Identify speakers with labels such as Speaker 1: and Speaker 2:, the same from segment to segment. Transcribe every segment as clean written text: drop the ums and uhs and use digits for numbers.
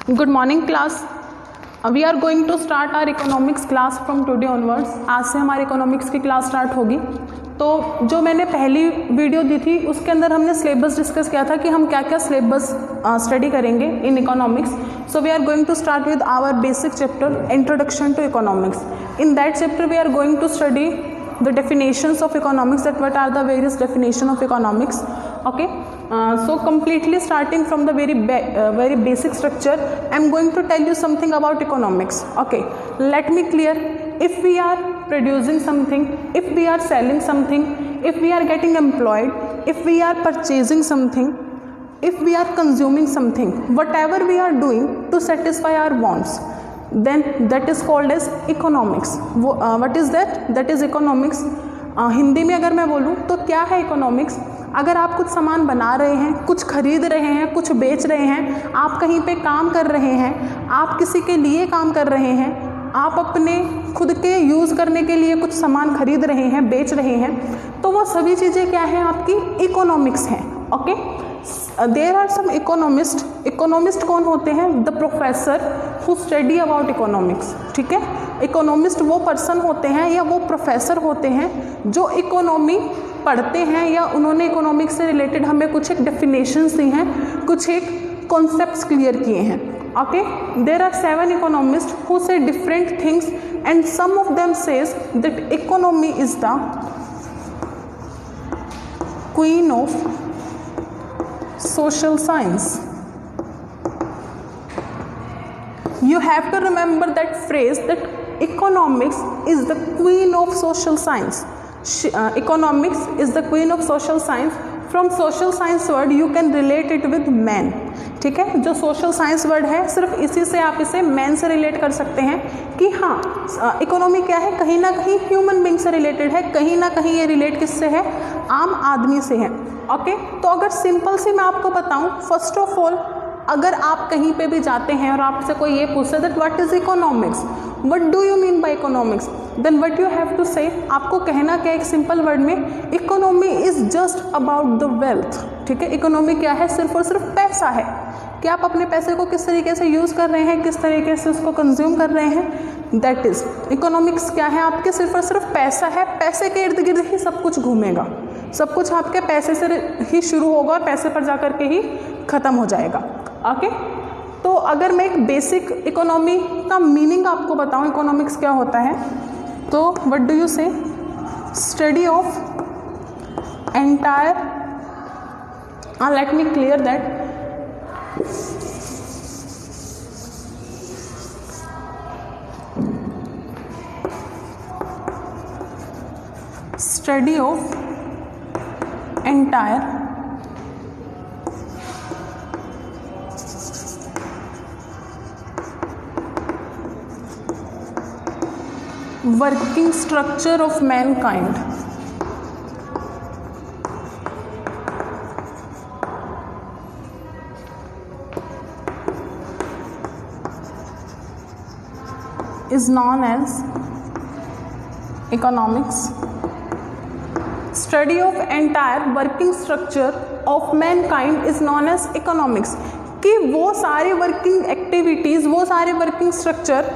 Speaker 1: Good morning class. We are going to start our economics class from today onwards. आज से हमारी economics की class start होगी। तो जो मैंने पहली वीडियो दी थी उसके अंदर हमने सिलेबस डिस्कस किया था कि हम क्या क्या सिलेबस स्टडी करेंगे in economics. So we are going to start with our basic chapter introduction to economics. In that chapter we are going to study the definitions of economics, that what are the various definition of economics. Okay, so completely starting from the very basic structure, I am going to tell you something about economics. Okay, let me clear. If we are producing something, if we are selling something, if we are getting employed, if we are purchasing something, if we are consuming something, whatever we are doing to satisfy our wants, then that is called as economics. What is that? That is economics. Hindi में अगर मैं बोलूँ तो क्या है economics? अगर आप कुछ सामान बना रहे हैं, कुछ खरीद रहे हैं, कुछ बेच रहे हैं, आप कहीं पे काम कर रहे हैं, आप किसी के लिए काम कर रहे हैं, आप अपने खुद के यूज़ करने के लिए कुछ सामान खरीद रहे हैं, बेच रहे हैं, तो वो सभी चीज़ें क्या हैं? आपकी इकोनॉमिक्स हैं. Okay, there are some economist. Economist कौन होते हैं? The professor who study about economics. ठीक है, इकोनॉमिस्ट वो पर्सन होते हैं या वो प्रोफेसर होते हैं जो इकोनॉमी पढ़ते हैं या उन्होंने इकोनॉमिक्स से रिलेटेड हमें कुछ एक डेफिनेशंस दी हैं, कुछ एक कॉन्सेप्ट्स क्लियर किए हैं. Okay, there are 7 economist who say different things and some of them says that economy is the queen of social science. You have to remember that phrase, that economics is the queen of social science. Economics is the queen of social science. From social science word you can relate it with man. ठीक है, जो social science word है सिर्फ इसी से आप इसे man से रिलेट कर सकते हैं कि हाँ, इकोनॉमी क्या है? कहीं ना कहीं ह्यूमन बीइंग से रिलेटेड है, कहीं ना कहीं ये रिलेट किससे है? आम आदमी से है. ओके, तो अगर सिंपल सी मैं आपको बताऊं, फर्स्ट ऑफ ऑल अगर आप कहीं पे भी जाते हैं और आपसे कोई ये पूछे that what is economics, what do you mean by economics, then what you have to say, आपको कहना क्या एक सिंपल वर्ड में? Economy is just about the wealth. ठीक है, इकोनॉमी क्या है? सिर्फ और सिर्फ पैसा है कि आप अपने पैसे को किस तरीके से यूज़ कर रहे हैं, किस तरीके से उसको कंज्यूम कर रहे हैं. That is economics. क्या है? आपके सिर्फ और सिर्फ पैसा है, पैसे के इर्द गिर्द ही सब कुछ घूमेगा, सब कुछ आपके पैसे से ही शुरू होगा और पैसे पर जाकर के ही ख़त्म हो जाएगा. ओके, तो अगर मैं एक बेसिक इकोनॉमी का मीनिंग आपको बताऊं, इकोनॉमिक्स क्या होता है, तो what do you say? Study of entire, let me clear that. Study of entire working structure of mankind. Is known as economics. Study of entire working structure of mankind is known as economics. कि वो सारे working activities, वो सारे working structure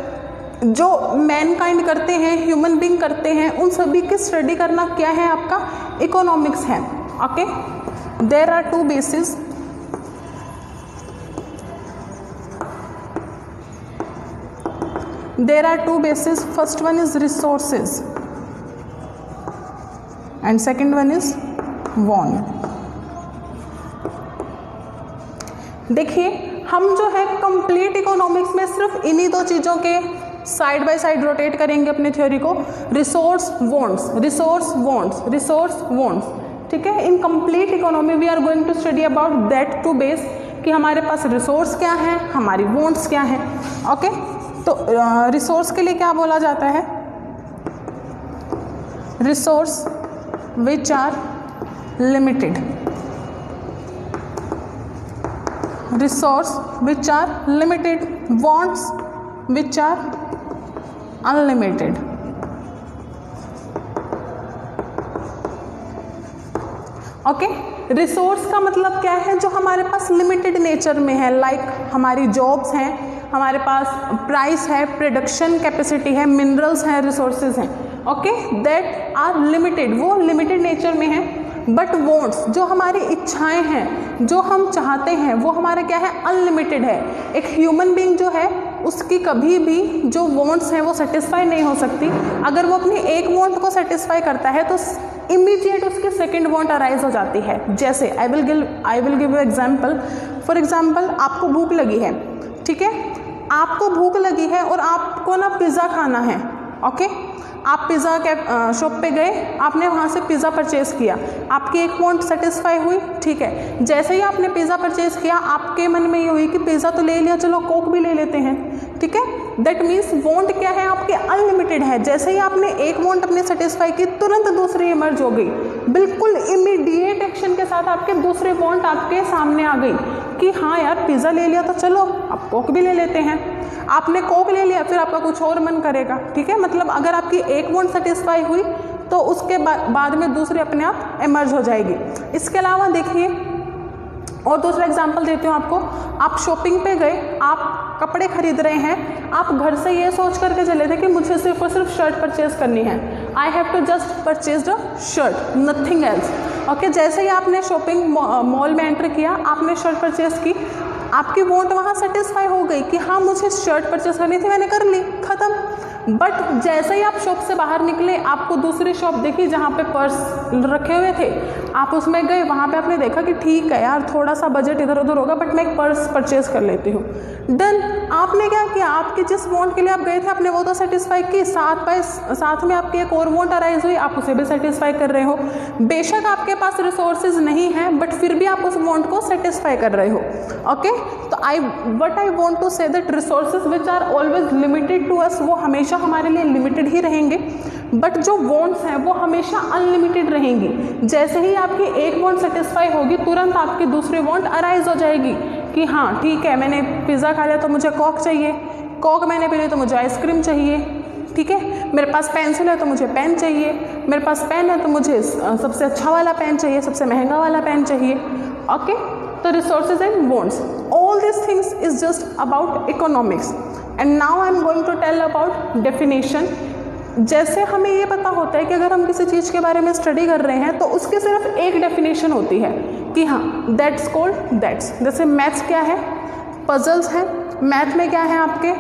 Speaker 1: जो Mankind करते हैं, human being करते हैं, उन सभी की स्टडी करना क्या है? आपका इकोनॉमिक्स है. Okay, there are 2 basis. There are 2 basis. First one is resources and second one is want. देखिए, हम जो है कंप्लीट इकोनॉमिक्स में सिर्फ इन्हीं 2 चीज़ों के साइड बाय साइड रोटेट करेंगे अपने थ्योरी को. Resource wants, resource wants, resource wants. ठीक है, in complete economy we are going to study about that two base कि हमारे पास रिसोर्स क्या है, हमारी वांट्स क्या है. ओके, तो रिसोर्स के लिए क्या बोला जाता है? Resource which are limited. Resource which are limited. Wants which are unlimited. Okay, resource का मतलब क्या है, जो हमारे पास लिमिटेड नेचर में है, लाइक हमारी जॉब्स हैं, हमारे पास प्राइस है, प्रोडक्शन कैपेसिटी है, मिनरल्स हैं, रिसोर्सेज हैं, ओके, दैट आर लिमिटेड, वो लिमिटेड नेचर में है। बट वॉन्ट्स, जो हमारी इच्छाएं हैं, जो हम चाहते हैं, वो हमारा क्या है, अनलिमिटेड है। एक ह्यूमन बीइंग जो है उसकी कभी भी जो वॉन्ट्स हैं वो सेटिस्फाई नहीं हो सकती। अगर वो अपनी एक वॉन्ट को सेटिस्फाई करता है तो इमीडिएट उसकी सेकंड वॉन्ट अराइज हो जाती है। जैसे I will give you example. For example, आपको भूख लगी है, ठीक है, आपको भूख लगी है और आपको ना पिज़्ज़ा खाना है, ओके, आप पिज़्ज़ा के शॉप पे गए, आपने वहाँ से पिज़्ज़ा परचेज़ किया, आपकी एक वॉन्ट सेटिस्फाई हुई, ठीक है। जैसे ही आपने पिज़्ज़ा परचेज़ किया, आपके मन में ये हुई कि पिज़्ज़ा तो ले लिया, चलो कोक भी ले लेते हैं, ठीक है। दैट मीन्स वॉन्ट क्या है आपके, अनलिमिटेड है। जैसे ही आपने एक वॉन्ट अपने सेटिस्फाई की, तुरंत दूसरी इमर्ज हो गई, बिल्कुल इमीडिएट एक्शन के साथ आपके दूसरी वॉन्ट आपके सामने आ गई कि हाँ यार पिज़्ज़ा ले लिया तो चलो अब कोक भी ले लेते हैं। आपने कोक ले लिया, फिर आपका कुछ और मन करेगा, ठीक है। मतलब अगर आपकी एक वॉन्ट सेटिस्फाई हुई तो उसके बाद में दूसरी अपने आप इमर्ज हो जाएगी। इसके अलावा देखिए, और दूसरा एग्जांपल देती हूँ आपको। आप शॉपिंग पे गए, आप कपड़े खरीद रहे हैं, आप घर से ये सोच करके चले थे कि मुझे सिर्फ और सिर्फ शर्ट परचेज करनी है, I have to just purchase the shirt, nothing else, okay. जैसे ही आपने शॉपिंग मॉल में एंटर किया, आपने शर्ट परचेज की, आपकी वॉन्ट वहाँ सेटिस्फाई हो गई कि हाँ मुझे शर्ट परचेज करनी थी, मैंने कर ली, ख़त्म। बट जैसे ही आप शॉप से बाहर निकले, आपको दूसरी शॉप देखी जहाँ पे पर्स रखे हुए थे, आप उसमें गए, वहाँ पे आपने देखा कि ठीक है यार थोड़ा सा बजट इधर उधर होगा बट मैं एक पर्स परचेज कर लेती हूँ। डन। आपने क्या किया, आपकी जिस वॉन्ट के लिए आप गए थे आपने वो तो सेटिस्फाई की, साथ में आपकी एक और वॉन्ट अराइज हुई, आप उसे भी सेटिस्फाई कर रहे हो। बेशक आपके पास रिसोर्सेज नहीं है बट फिर भी आप उस वॉन्ट को सेटिस्फाई कर रहे हो, ओके। तो I want to say that resources which are always limited to us, वो हमेशा हमारे लिए लिमिटेड ही रहेंगे, बट जो वॉन्ट्स हैं वो हमेशा अनलिमिटेड रहेंगी। जैसे ही आपकी एक वॉन्ट सेटिस्फाई होगी, तुरंत आपकी दूसरी वॉन्ट अराइज हो जाएगी कि हाँ ठीक है, मैंने पिज़्ज़ा खा लिया तो मुझे कोक चाहिए, कोक मैंने पी ली तो मुझे आइसक्रीम चाहिए, ठीक है। मेरे पास पेंसिल है तो मुझे पेन चाहिए, मेरे पास पेन है तो मुझे सबसे अच्छा वाला पेन चाहिए, सबसे महंगा वाला पेन चाहिए, ओके। तो resources and wants, all this things is just about economics. And now I am going to tell about definition. जैसे हमें ये पता होता है कि अगर हम किसी चीज़ के बारे में स्टडी कर रहे हैं तो उसकी सिर्फ एक डेफिनेशन होती है कि हाँ दैट्स कॉल्ड दैट्स। जैसे मैथ्स क्या है, पजल्स हैं, मैथ में क्या है आपके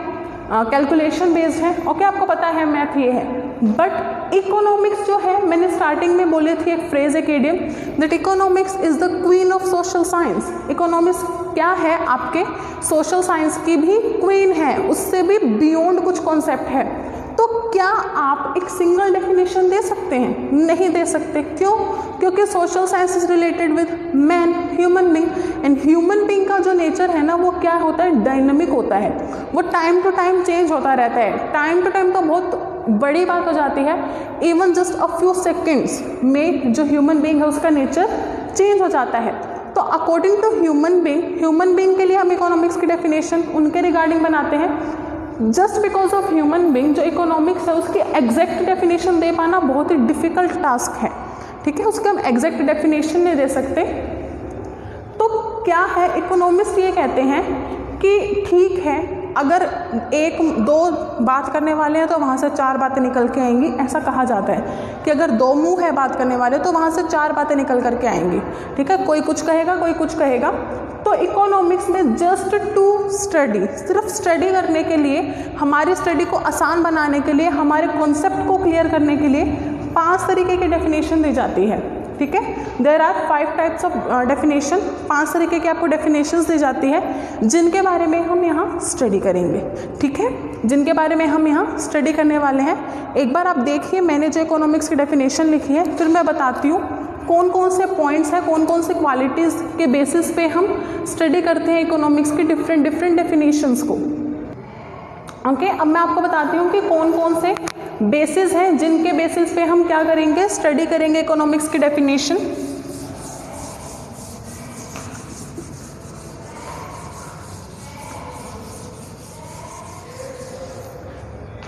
Speaker 1: कैलकुलेशन बेस्ड है, ओके, आपको पता है मैथ ये है। बट इकोनॉमिक्स जो है, मैंने स्टार्टिंग में बोले थी एक फ्रेज, एक idiom, that economics is the queen of social science. Economics क्या है, आपके सोशल साइंस की भी क्वीन है, उससे भी बियॉन्ड कुछ कॉन्सेप्ट है। तो क्या आप एक सिंगल डेफिनेशन दे सकते हैं? नहीं दे सकते। क्यों? क्योंकि social science is related with man, human being, and human being का जो नेचर है ना वो क्या होता है, डायनामिक होता है, वो टाइम टू टाइम चेंज होता रहता है। टाइम टू टाइम तो बहुत बड़ी बात हो जाती है, even just a few seconds में जो ह्यूमन बीइंग है उसका नेचर चेंज हो जाता है। तो अकॉर्डिंग टू ह्यूमन बीइंग के लिए हम इकोनॉमिक्स की डेफिनेशन उनके रिगार्डिंग बनाते हैं। Just because of human being, जो इकोनॉमिक्स है उसकी एग्जैक्ट डेफिनेशन दे पाना बहुत ही डिफिकल्ट टास्क है, ठीक है, उसके हम एग्जैक्ट डेफिनेशन नहीं दे सकते। तो क्या है, इकोनॉमिस्ट ये कहते हैं कि ठीक है, अगर एक दो बात करने वाले हैं तो वहाँ से चार बातें निकल के आएंगी। ऐसा कहा जाता है कि अगर दो मुंह है बात करने वाले तो वहाँ से चार बातें निकल करके आएंगी, ठीक है, कोई कुछ कहेगा कोई कुछ कहेगा। तो इकोनॉमिक्स में जस्ट टू स्टडी, सिर्फ स्टडी करने के लिए, हमारी स्टडी को आसान बनाने के लिए, हमारे कॉन्सेप्ट को क्लियर करने के लिए 5 तरीके की डेफिनेशन दी जाती है, ठीक है। There are 5 types of definition, 5 तरीके की आपको डेफिनेशंस दी जाती है जिनके बारे में हम यहाँ स्टडी करेंगे, ठीक है, जिनके बारे में हम यहाँ स्टडी करने वाले हैं। एक बार आप देखिए, मैंने जो इकोनॉमिक्स की डेफिनेशन लिखी है, फिर मैं बताती हूँ कौन कौन से पॉइंट्स हैं, कौन कौन से क्वालिटीज़ के बेसिस पे हम स्टडी करते हैं इकोनॉमिक्स की डिफरेंट डेफिनेशंस को, ओके। अब मैं आपको बताती हूँ कि कौन कौन से बेसिस हैं जिनके बेसिस पे हम क्या करेंगे, स्टडी करेंगे इकोनॉमिक्स की definition.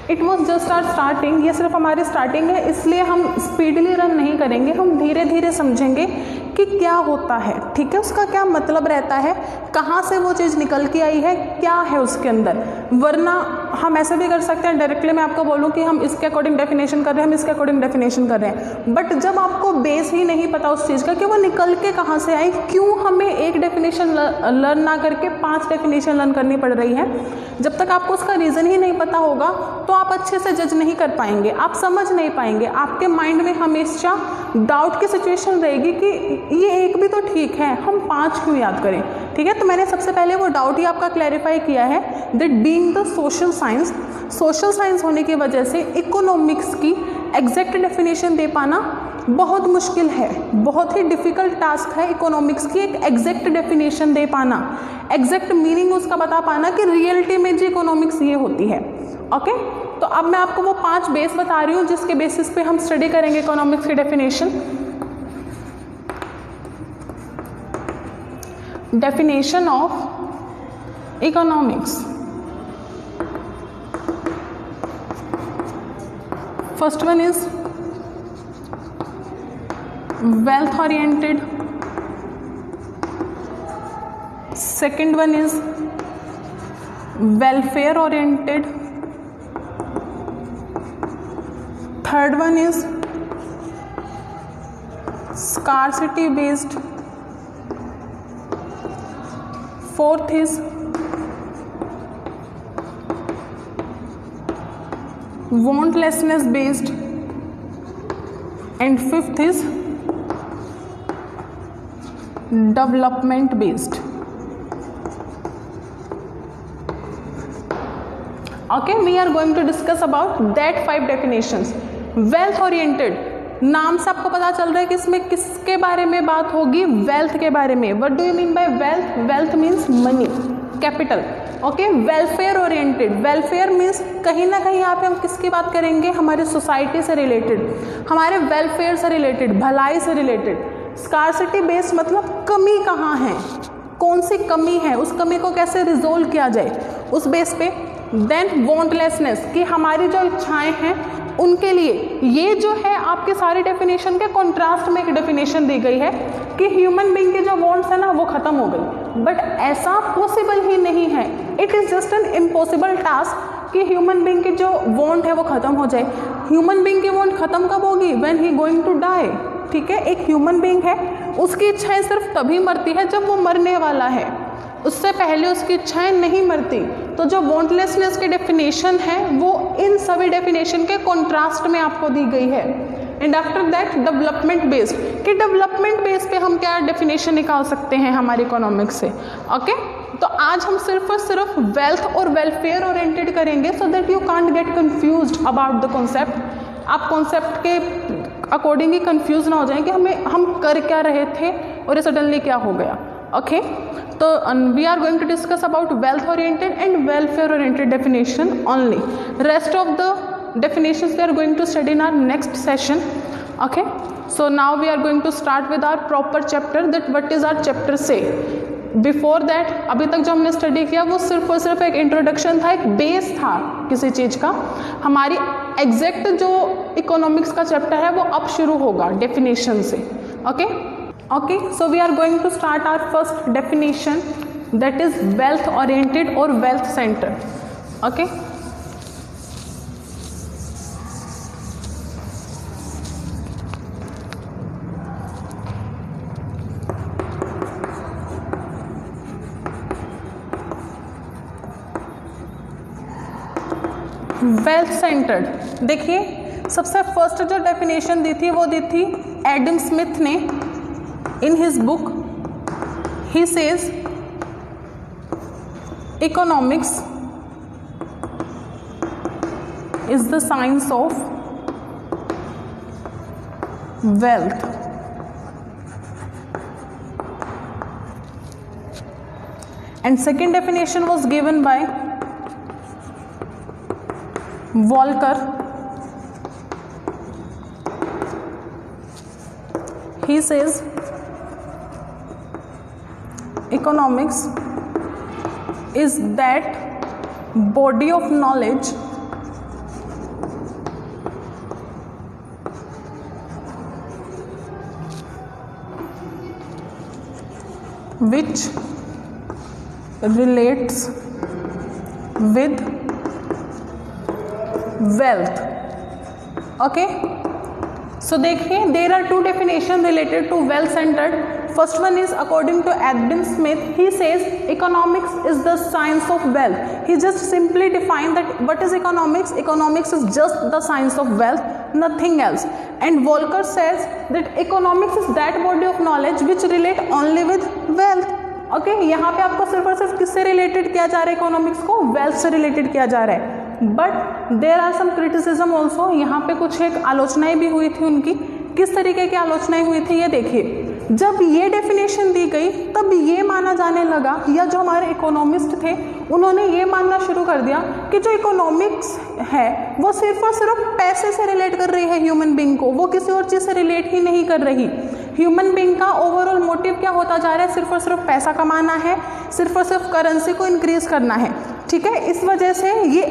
Speaker 1: It was just our starting, ये सिर्फ हमारी स्टार्टिंग है, इसलिए हम स्पीडली रन नहीं करेंगे, हम धीरे धीरे समझेंगे कि क्या होता है, ठीक है, उसका क्या मतलब रहता है, कहाँ से वो चीज़ निकल के आई है, क्या है उसके अंदर। वरना हम ऐसे भी कर सकते हैं, डायरेक्टली मैं आपको बोलूँ कि हम इसके अकॉर्डिंग डेफिनेशन कर रहे हैं, हम इसके अकॉर्डिंग डेफिनेशन कर रहे हैं, बट जब आपको बेस ही नहीं पता उस चीज़ का कि वो निकल के कहाँ से आई, क्यों हमें एक डेफिनेशन लर्न ना करके 5 डेफिनेशन लर्न करनी पड़ रही है, जब तक आपको उसका रीज़न ही नहीं पता होगा तो आप अच्छे से जज नहीं कर पाएंगे, आप समझ नहीं पाएंगे, आपके माइंड में हमेशा डाउट की सिचुएशन रहेगी कि ये एक भी तो ठीक है, हम 5 क्यों याद करें, ठीक है। तो मैंने सबसे पहले वो डाउट ही आपका क्लैरिफाई किया है that being the social science होने की वजह से इकोनॉमिक्स की एग्जैक्ट डेफिनेशन दे पाना बहुत मुश्किल है, बहुत ही डिफ़िकल्ट टास्क है इकोनॉमिक्स की एक एग्जैक्ट डेफिनेशन दे पाना, एग्जैक्ट मीनिंग उसका बता पाना कि रियलिटी में जी इकोनॉमिक्स ये होती है। ओके, तो अब मैं आपको वो 5 बेस बता रही हूँ जिसके बेसिस पे हम स्टडी करेंगे इकोनॉमिक्स की definition. Definition of economics. First one is wealth oriented, second one is welfare oriented, third one is scarcity based, fourth is wantlessness based, and fifth is development based. Okay, we are going to discuss about that 5 definitions. wealth oriented, नाम से आपको पता चल रहा है कि इसमें किसके बारे में बात होगी, वेल्थ के बारे में। What do you mean bye wealth? Wealth means money, capital. Okay, welfare oriented, welfare means कहीं ना कहीं यहाँ पे हम किसकी बात करेंगे, हमारे सोसाइटी से रिलेटेड, हमारे वेलफेयर से रिलेटेड, भलाई से रिलेटेड। स्कार्सिटी बेस्ड मतलब कमी कहाँ है, कौन सी कमी है, उस कमी को कैसे रिजोल्व किया जाए, उस बेस पे। देन वॉन्टलेसनेस, कि हमारी जो इच्छाएं हैं उनके लिए, ये जो है आपके सारे डेफिनेशन के कॉन्ट्रास्ट में एक डेफिनेशन दी गई है कि ह्यूमन बीइंग के जो वॉन्ट्स है ना वो खत्म हो गई, बट ऐसा पॉसिबल ही नहीं है, it is just an impossible task कि ह्यूमन बीइंग की जो वॉन्ट है वो खत्म हो जाए। ह्यूमन बीइंग की वॉन्ट खत्म कब होगी? When he going to die, ठीक है। एक ह्यूमन बीइंग है, उसकी इच्छाएं सिर्फ तभी मरती है जब वो मरने वाला है, उससे पहले उसकी इच्छाएं नहीं मरती। तो जो वॉन्टलेसनेस की डेफिनेशन है वो इन सभी डेफिनेशन के कॉन्ट्रास्ट में आपको दी गई है। And after that development based, कि डेवलपमेंट बेस पे हम क्या डेफिनेशन निकाल सकते हैं हमारे इकोनॉमिक्स से। ओके, तो आज हम सिर्फ और सिर्फ वेल्थ और वेलफेयर ओरिएंटेड करेंगे so that you can't get confused about the concept. आप कॉन्सेप्ट के अकॉर्डिंग ही कंफ्यूज ना हो जाएं कि हम कर क्या रहे थे और ये सडनली क्या हो गया। ओके, तो we are going to discuss about wealth oriented and welfare oriented definition only. Rest of the definitions we are going to study in our next session. Okay, so now we are going to start with our proper chapter, that what is our chapter say. Before that अभी तक जो हमने study किया वो सिर्फ और सिर्फ एक इंट्रोडक्शन था, एक बेस था किसी चीज़ का। हमारी एग्जैक्ट जो इकोनॉमिक्स का चैप्टर है वो अब शुरू होगा डेफिनेशन से। Okay okay, so we are going to start our first definition, that is wealth oriented और wealth center. Okay, wealth centered, देखिए सबसे फर्स्ट जो डेफिनेशन दी थी वो दी थी एडम स्मिथ ने in his book. He says economics is the science of wealth. And second definition was given by Volcker. He says economics is that body of knowledge which relates with wealth. Okay, so देखिए there are two definitions related to wealth centered. First one is according to Adam Smith. He says economics is the science of wealth. He just simply defined that what is economics. Economics is just the science of wealth, nothing else. And Volcker says that economics is that body of knowledge which relate only with wealth. Okay यहाँ पे आपको सिर्फ और सिर्फ किससे related किया जा रहा है, इकोनॉमिक्स को वेल्थ से रिलेटेड किया जा रहा है. But there are some criticism also. यहाँ पे कुछ एक आलोचनाएं भी हुई थी उनकी. किस तरीके की आलोचनाएं हुई थी ये देखिए. जब ये डेफिनेशन दी गई तब ये माना जाने लगा, या जो हमारे इकोनॉमिस्ट थे उन्होंने ये मानना शुरू कर दिया कि जो इकोनॉमिक्स है वो सिर्फ और सिर्फ पैसे से रिलेट कर रही है ह्यूमन बीइंग को, वो किसी और चीज़ से रिलेट ही नहीं कर रही. ह्यूमन बीइंग का ओवरऑल मोटिव क्या होता जा रहा है, सिर्फ और सिर्फ पैसा कमाना है, सिर्फ और सिर्फ करेंसी को इंक्रीज करना है. ठीक है, इस वजह से ये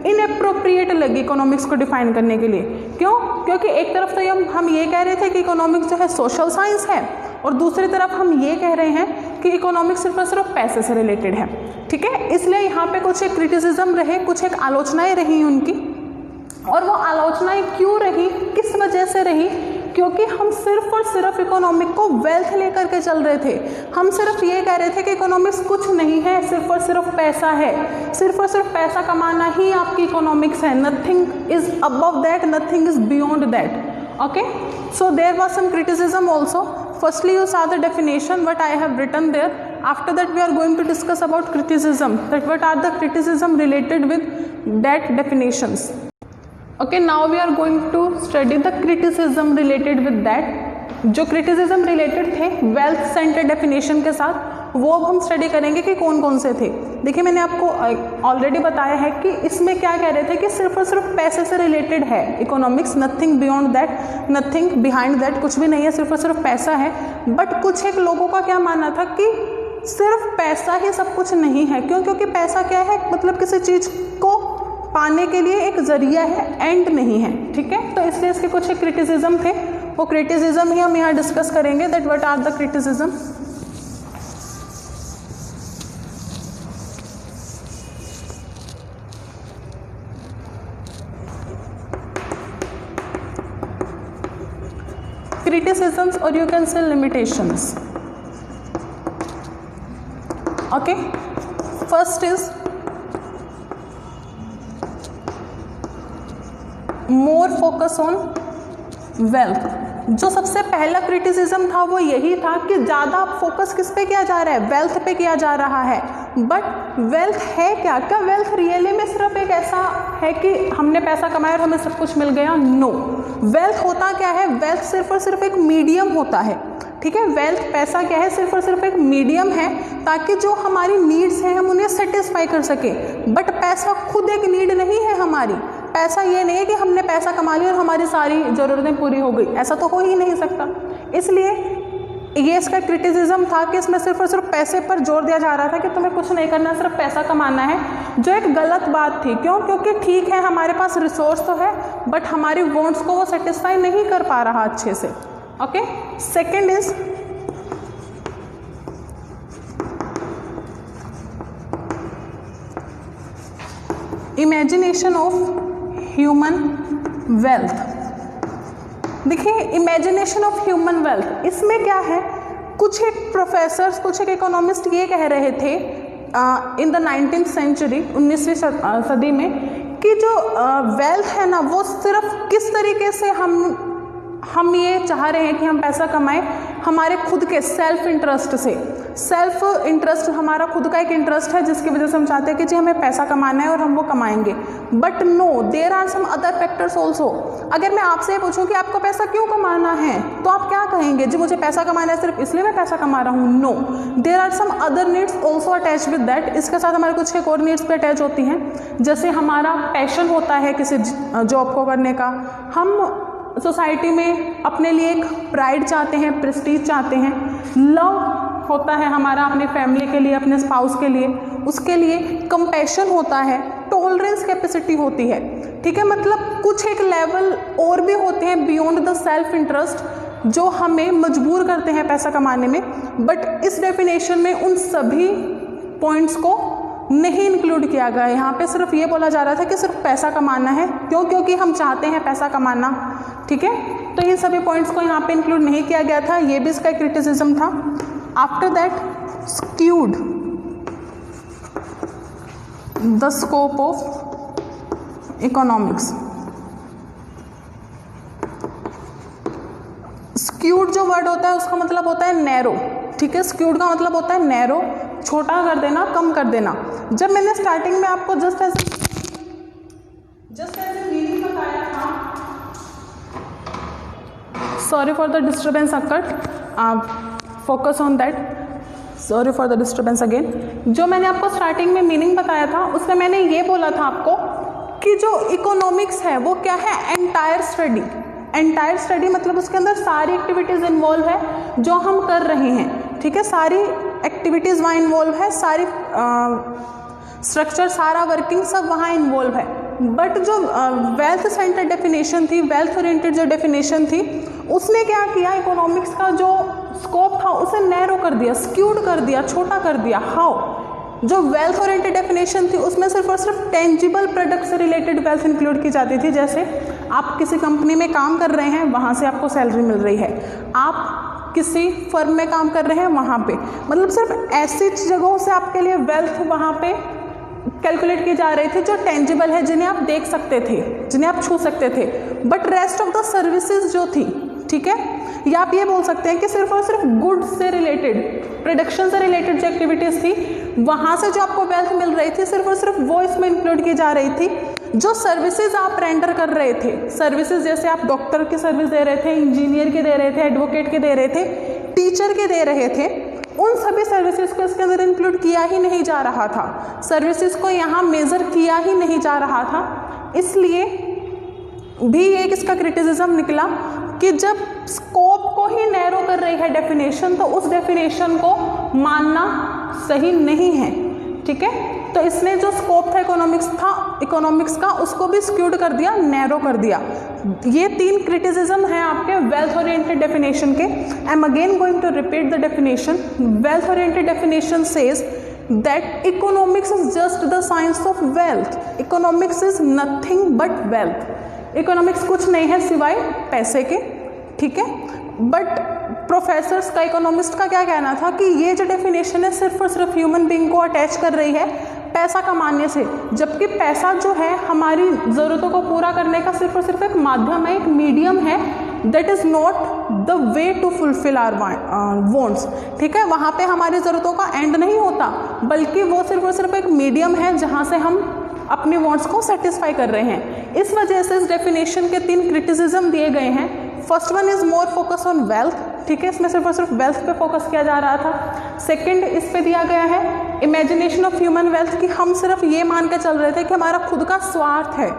Speaker 1: इनएप्रोप्रिएट लगी इकोनॉमिक्स को डिफाइन करने के लिए. क्यों? क्योंकि एक तरफ तो हम ये कह रहे थे कि इकोनॉमिक्स जो है सोशल साइंस है, और दूसरी तरफ हम ये कह रहे हैं कि इकोनॉमिक्स सिर्फ और सिर्फ पैसे से रिलेटेड है. ठीक है, इसलिए यहाँ पे कुछ एक क्रिटिसिज्म रहे, कुछ एक आलोचनाएं रही उनकी. और वो आलोचनाएं क्यों रही, किस वजह से रही? क्योंकि हम सिर्फ और सिर्फ इकोनॉमिक को वेल्थ लेकर के चल रहे थे. हम सिर्फ ये कह रहे थे कि इकोनॉमिक्स कुछ नहीं है, सिर्फ और सिर्फ पैसा है, सिर्फ और सिर्फ पैसा कमाना ही आपकी इकोनॉमिक्स है. Nothing is above that, nothing is beyond that. Okay, so there was some criticism also. Firstly, you saw the definition what I have written there. After that, we are going to discuss about criticism. That what are the criticism related with that definitions. Okay, now we are going to study the criticism related with that. जो criticism related थे wealth center definition के साथ, वो अब हम study करेंगे कि कौन कौन से थे. देखिए मैंने आपको ऑलरेडी बताया है कि इसमें क्या कह रहे थे कि सिर्फ और सिर्फ पैसे से रिलेटेड है economics, nothing beyond that, nothing behind that, कुछ भी नहीं है, सिर्फ और सिर्फ पैसा है. बट कुछ एक लोगों का क्या मानना था कि सिर्फ पैसा ही सब कुछ नहीं है. क्यों? क्योंकि पैसा क्या है, मतलब किसी चीज़ को पाने के लिए एक जरिया है, एंड नहीं है. ठीक है, तो इसलिए इसके कुछ एक क्रिटिसिज्म थे, वो क्रिटिसिज्म ही हम यहाँ डिस्कस करेंगे. That what are the criticism. Criticisms, or you can say limitations. Okay, first is more focus on wealth. जो सबसे पहला क्रिटिसिज्म था वो यही था कि ज़्यादा फोकस किस पे किया जा रहा है, वेल्थ पे किया जा रहा है. बट वेल्थ है क्या? क्या वेल्थ रियली में सिर्फ एक ऐसा है कि हमने पैसा कमाया और हमें सब कुछ मिल गया? नो. वेल्थ होता क्या है? वेल्थ सिर्फ और सिर्फ एक मीडियम होता है. ठीक है, वेल्थ पैसा क्या है, सिर्फ और सिर्फ एक मीडियम है ताकि जो हमारी नीड्स हैं हम उन्हें सेटिस्फाई कर सकें. बट पैसा खुद एक नीड नहीं है हमारी. पैसा ये नहीं है कि हमने पैसा कमा लिया और हमारी सारी ज़रूरतें पूरी हो गई, ऐसा तो हो ही नहीं सकता. इसलिए ये इसका क्रिटिसिज्म था कि इसमें सिर्फ और सिर्फ पैसे पर जोर दिया जा रहा था कि तुम्हें कुछ नहीं करना, सिर्फ पैसा कमाना है, जो एक गलत बात थी. क्यों? क्योंकि ठीक है हमारे पास रिसोर्स तो है बट हमारी वांट्स को वो सेटिस्फाई नहीं कर पा रहा अच्छे से. Okay, second is imagination of human wealth. देखिए, इमेजिनेशन ऑफ ह्यूमन वेल्थ, इसमें क्या है, कुछ एक प्रोफेसर्स, कुछ एक इकोनॉमिस्ट ये कह रहे थे इन द 19th सेंचुरी, 19वीं सदी में, कि जो वेल्थ है ना वो सिर्फ किस तरीके से हम ये चाह रहे हैं कि हम पैसा कमाएं, हमारे खुद के सेल्फ इंटरेस्ट से. सेल्फ इंटरेस्ट हमारा खुद का एक इंटरेस्ट है जिसकी वजह से हम चाहते हैं कि जी हमें पैसा कमाना है और हम वो कमाएंगे. But no, there are some other factors also. अगर मैं आपसे पूछूं कि आपको पैसा क्यों कमाना है तो आप क्या कहेंगे? जी मुझे पैसा कमाना है, सिर्फ इसलिए मैं पैसा कमा रहा हूँ. No, there are some other needs also attach with that. इसके साथ हमारे कुछ एक और नीड्स भी अटैच होती हैं. जैसे हमारा पैशन होता है किसी जॉब को करने का, हम सोसाइटी में अपने लिए एक प्राइड चाहते हैं, प्रेस्टीज चाहते हैं, लव होता है हमारा अपनी फैमिली के लिए, अपने स्पाउस के लिए, उसके लिए कंपैशन होता है, टॉलरेंस कैपेसिटी होती है. ठीक है, मतलब कुछ एक लेवल और भी होते हैं बियॉन्ड द सेल्फ इंटरेस्ट, जो हमें मजबूर करते हैं पैसा कमाने में, बट इस डेफिनेशन में उन सभी पॉइंट्स को नहीं इंक्लूड किया गया। यहाँ पे सिर्फ ये बोला जा रहा था कि सिर्फ पैसा कमाना है, क्यों? क्योंकि हम चाहते हैं पैसा कमाना, ठीक है। तो इन सभी पॉइंट्स को यहाँ पे इंक्लूड नहीं किया गया था, ये भी इसका क्रिटिसिज्म था। After that skewed the scope of economics. Skewed जो वर्ड होता है उसका मतलब होता है नैरो, ठीक है। स्क्यूड का मतलब होता है नैरो, छोटा कर देना, कम कर देना। जब मैंने स्टार्टिंग में आपको जस्ट एज मीनिंग बताया था, sorry for the disturbance occurred, focus on that, sorry for the disturbance again. जो मैंने आपको स्टार्टिंग में मीनिंग बताया था उसमें मैंने ये बोला था आपको कि जो इकोनॉमिक्स है वो क्या है, एंटायर स्टडी। एंटायर स्टडी मतलब उसके अंदर सारी एक्टिविटीज़ इन्वॉल्व है जो हम कर रहे हैं, ठीक है। सारी एक्टिविटीज़ वहाँ इन्वॉल्व है, सारी स्ट्रक्चर, सारा वर्किंग सब वहाँ इन्वॉल्व है। बट जो वेल्थ सेंटर डेफिनेशन थी, वेल्थ ओरिएंटेड जो डेफिनेशन थी, उसने क्या किया, इकोनॉमिक्स का जो स्कोप था उसे नैरो कर दिया, स्क्यूड कर दिया, छोटा कर दिया। हाउ? जो वेल्थ ओरिएंटेड डेफिनेशन थी उसमें सिर्फ और सिर्फ टेंजिबल प्रोडक्ट से रिलेटेड वेल्थ इंक्लूड की जाती थी। जैसे आप किसी कंपनी में काम कर रहे हैं, वहाँ से आपको सैलरी मिल रही है, आप किसी फर्म में काम कर रहे हैं वहाँ पे, मतलब सिर्फ ऐसी जगहों से आपके लिए वेल्थ वहाँ पे कैलकुलेट की जा रही थी जो टेंजिबल है, जिन्हें आप देख सकते थे, जिन्हें आप छू सकते थे। But rest of the services जो थी, ठीक है, या आप ये बोल सकते हैं कि सिर्फ और सिर्फ गुड्स से रिलेटेड, प्रोडक्शन से रिलेटेड जो एक्टिविटीज़ थी, वहाँ से जो आपको वेल्थ मिल रही थी सिर्फ और सिर्फ वो इसमें इंक्लूड की जा रही थी। जो सर्विसेज आप रेंडर कर रहे थे, सर्विसेज जैसे आप डॉक्टर की सर्विस दे रहे थे, इंजीनियर के दे रहे थे, एडवोकेट के दे रहे थे, टीचर के दे रहे थे, उन सभी सर्विसेज को इसके अंदर इंक्लूड किया ही नहीं जा रहा था। सर्विसेज को यहाँ मेज़र किया ही नहीं जा रहा था। इसलिए भी एक इसका क्रिटिसिज्म निकला कि जब स्कोप को ही नैरो कर रही है डेफिनेशन, तो उस डेफिनेशन को मानना सही नहीं है, ठीक है। तो इसने जो स्कोप था इकोनॉमिक्स का, उसको भी स्क्यूड कर दिया, नैरो कर दिया। ये 3 क्रिटिसिज्म हैं आपके वेल्थ ओरिएंटेड डेफिनेशन के। I am again going to repeat the definition. Wealth oriented definition says that economics is just the science of wealth. Economics is nothing but wealth. Economics कुछ नहीं है सिवाय पैसे के, ठीक है। बट प्रोफेसर्स का, इकोनॉमिस्ट का क्या कहना था कि ये जो डेफिनेशन है सिर्फ और सिर्फ ह्यूमन बीइंग को अटैच कर रही है पैसा कमाने से, जबकि पैसा जो है हमारी ज़रूरतों को पूरा करने का सिर्फ और सिर्फ एक माध्यम है, एक मीडियम है। That is not the way to fulfil our wants, ठीक है। वहाँ पे हमारी ज़रूरतों का एंड नहीं होता, बल्कि वो सिर्फ और सिर्फ एक मीडियम है जहाँ से हम अपने वांट्स को सेटिस्फाई कर रहे हैं। इस वजह से इस डेफिनेशन के 3 क्रिटिसिज्म दिए गए हैं। First one is more focus on wealth, ठीक है, इसमें सिर्फ और सिर्फ वेल्थ पे फोकस किया जा रहा था। सेकंड, इस पे दिया गया है इमेजिनेशन ऑफ ह्यूमन वेल्थ, कि हम सिर्फ ये मान के चल रहे थे कि हमारा खुद का स्वार्थ है,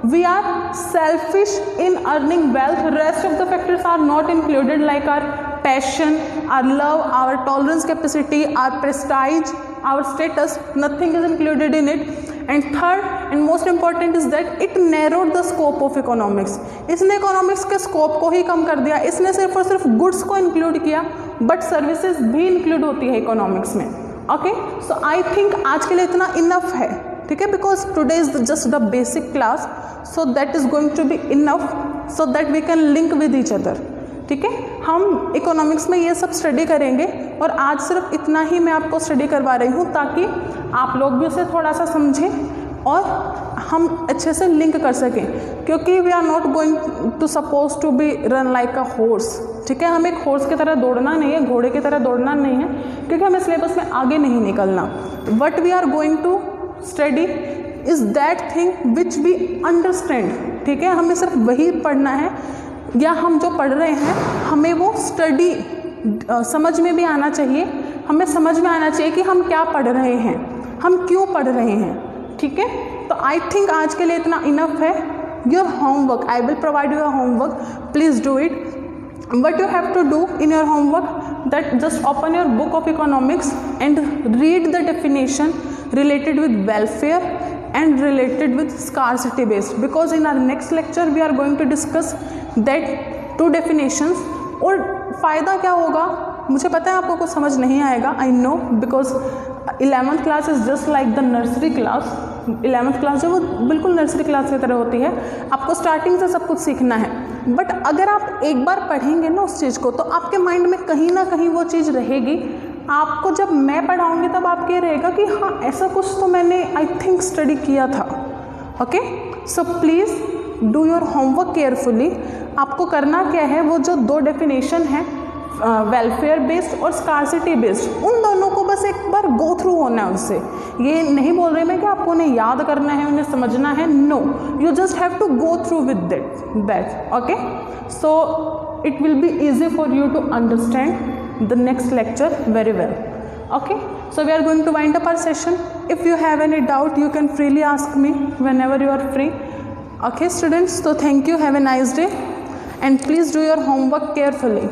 Speaker 1: we are selfish in earning wealth, rest of the factors are not included like our passion, our love, our tolerance capacity, our prestige, our status, nothing is included in it. And third and most important is that it narrowed the scope of economics. इसने economics के scope को ही कम कर दिया। इसने सिर्फ और सिर्फ गुड्स को इंक्लूड किया, बट सर्विसेज भी इंक्लूड होती है इकोनॉमिक्स में। ओके, सो आई थिंक आज के लिए इतना इनफ है, ठीक है, because today is just the basic class, so that is going to be enough so that we can link with each other, ठीक है। हम इकोनॉमिक्स में ये सब स्टडी करेंगे और आज सिर्फ इतना ही मैं आपको स्टडी करवा रही हूँ ताकि आप लोग भी उसे थोड़ा सा समझें और हम अच्छे से लिंक कर सकें, क्योंकि we are not going to suppose to be run like a horse, ठीक है। हम एक हॉर्स की तरह दौड़ना नहीं है, घोड़े की तरह दौड़ना नहीं है, क्योंकि हमें सिलेबस में आगे नहीं निकलना। What we are going to study is that thing which we understand, ठीक है। हमें सिर्फ वही पढ़ना है, या हम जो पढ़ रहे हैं हमें वो स्टडी समझ में भी आना चाहिए। हमें समझ में आना चाहिए कि हम क्या पढ़ रहे हैं, हम क्यों पढ़ रहे हैं, ठीक है। तो आई थिंक आज के लिए इतना इनफ है। Your homework, I will provide your homework, please do it. What you have to do in your homework, that just open your book of economics and read the definition related with welfare and related with scarcity based, because in our next lecture we are going to discuss that 2 definitions, और फ़ायदा क्या होगा, मुझे पता है आपको कुछ समझ नहीं आएगा, I know, because 11th class is just like the nursery class. 11th class जो वो बिल्कुल नर्सरी क्लास की तरह होती है, आपको स्टार्टिंग से सब कुछ सीखना है। बट अगर आप एक बार पढ़ेंगे ना उस चीज़ को, तो आपके माइंड में कहीं ना कहीं वो चीज़ रहेगी। आपको जब मैं पढ़ाऊँगी तब आपको ये रहेगा कि हाँ ऐसा कुछ तो मैंने आई थिंक स्टडी किया था। Okay, so please do your homework carefully. आपको करना क्या है, वो जो 2 डेफिनेशन है, वेलफेयर बेस्ड और स्कार्सिटी बेस्ड, उन दोनों को बस एक बार गो थ्रू होना है उससे। ये नहीं बोल रही मैं कि आपको उन्हें याद करना है, उन्हें समझना है, no, you just have to go through with that. Okay, so it will be easy for you to understand the next lecture very well. Okay, so we are going to wind up our session. If you have any doubt, you can freely ask me whenever you are free. Okay students, so thank you, have a nice day, and please do your homework carefully.